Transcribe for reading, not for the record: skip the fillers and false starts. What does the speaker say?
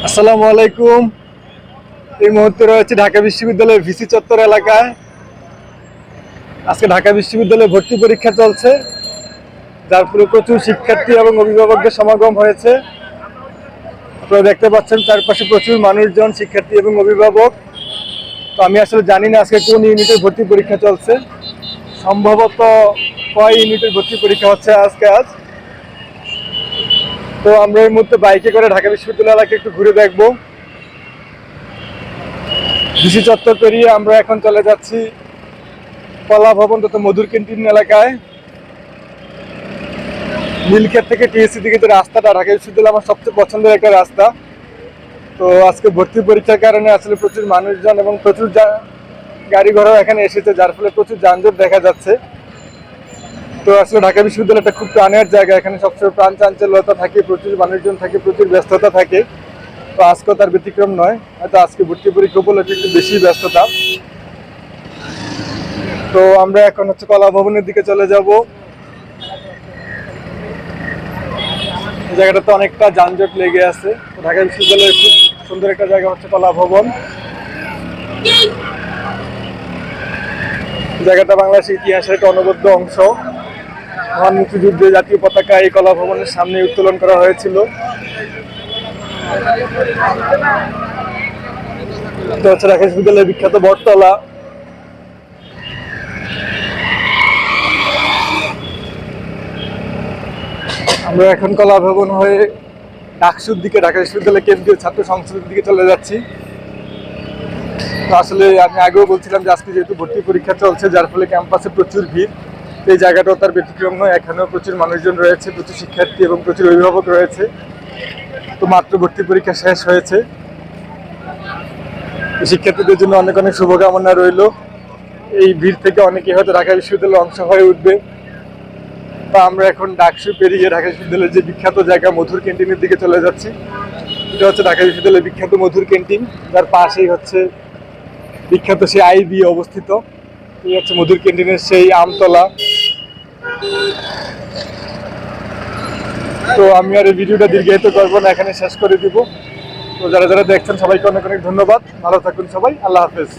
আসসালামু আলাইকুম। এই মুহূর্তে রয়েছে ঢাকা বিশ্ববিদ্যালয়ের ভিসি চত্বর এলাকায়। আজকে ঢাকা বিশ্ববিদ্যালয়ে ভর্তি পরীক্ষা চলছে, যার ফলে প্রচুর শিক্ষার্থী এবং অভিভাবকদের সমাগম হয়েছে। আপনারা দেখতে পাচ্ছেন চারপাশে প্রচুর মানুষজন, শিক্ষার্থী এবং অভিভাবক। তো আমি আসলে জানি না আজকে কোন ইউনিটের ভর্তি পরীক্ষা চলছে। সম্ভবত কয় ইউনিটের ভর্তি পরীক্ষা হচ্ছে আজ। তো আমরা এই মুহূর্তে বাইকে করে ঢাকা বিশ্ববিদ্যালয় এলাকায় একটু ঘুরে দেখবো। ভিসি চত্বর পেরিয়ে আমরা এখন চলে যাচ্ছি কলা ভবন তথা মধুর ক্যান্টিন এলাকায়। নীলক্ষেত থেকে টিএসসি দিকে যে রাস্তাটা, ঢাকা বিশ্ববিদ্যালয় আমার সবচেয়ে পছন্দের একটা রাস্তা। তো আজকে ভর্তি পরীক্ষার কারণে আসলে প্রচুর মানুষজন এবং প্রচুর গাড়ি ঘোড়াও এখানে এসেছে, যার ফলে প্রচুর যানজট দেখা যাচ্ছে। তো আসলে ঢাকা বিশ্ববিদ্যালয়টা খুব প্রাণের জায়গা, এখানে সবসময় প্রাণ চাঞ্চল্যতা থাকে, প্রচুর মানুষজন থাকে, প্রচুর ব্যস্ততা থাকে। তো আজকেও তার ব্যতিক্রম নয়, হয়তো আজকে ভর্তি পরীক্ষা উপলক্ষে একটু বেশি ব্যস্ততা। তো আমরা এখন কলা ভবনের দিকে চলে যাব। জায়গাটাতে অনেকটা যানজট লেগে আছে। ঢাকা বিশ্ববিদ্যালয়ের খুব সুন্দর একটা জায়গা হচ্ছে কলা ভবন। জায়গাটা বাংলাদেশের ইতিহাসের একটা অনবদ্য অংশ। মহান মুক্তিযুদ্ধে জাতীয় পতাকা এই কলা ভবনের সামনে উত্তোলন করা হয়েছিল। ঢাকা বিশ্ববিদ্যালয়ের বিখ্যাত বটতলা। আমরা এখন কলা ভবন হয়ে ডাকসুর দিকে, ঢাকা বিশ্ববিদ্যালয় কেন্দ্রীয় ছাত্র সংসদের দিকে চলে যাচ্ছি। তো আসলে আমি আগেও বলছিলাম যে আজকে যেহেতু ভর্তি পরীক্ষা চলছে, যার ফলে ক্যাম্পাসে প্রচুর ভিড়। এই জায়গাটাও তার ব্যতিক্রম নয়, এখানেও প্রচুর মানুষজন রয়েছে, প্রচুর শিক্ষার্থী এবং প্রচুর অভিভাবক রয়েছে। তো মাত্র ভর্তি পরীক্ষা শেষ হয়েছে, শিক্ষার্থীদের জন্য অনেক অনেক শুভকামনা রইল। এই ভিড় থেকে অনেকে হয়তো ঢাকা বিশ্ববিদ্যালয়ের অংশ হয়ে উঠবে। তো আমরা এখন ডাকসু পেরিয়ে ঢাকা বিশ্ববিদ্যালয়ের যে বিখ্যাত জায়গা মধুর ক্যান্টিনের দিকে চলে যাচ্ছি। এটা হচ্ছে ঢাকা বিশ্ববিদ্যালয়ের বিখ্যাত মধুর ক্যান্টিন, যার পাশেই হচ্ছে বিখ্যাত সেই আইবি অবস্থিত। এই হচ্ছে মধুর ক্যান্টিনের সেই আমতলা। তো আমি আর এই ভিডিওটা দীর্ঘায়িত করবো না, এখানে শেষ করে দিব। তো যারা যারা দেখছেন সবাইকে অনেক অনেক ধন্যবাদ। ভালো থাকুন সবাই, আল্লাহ হাফেজ।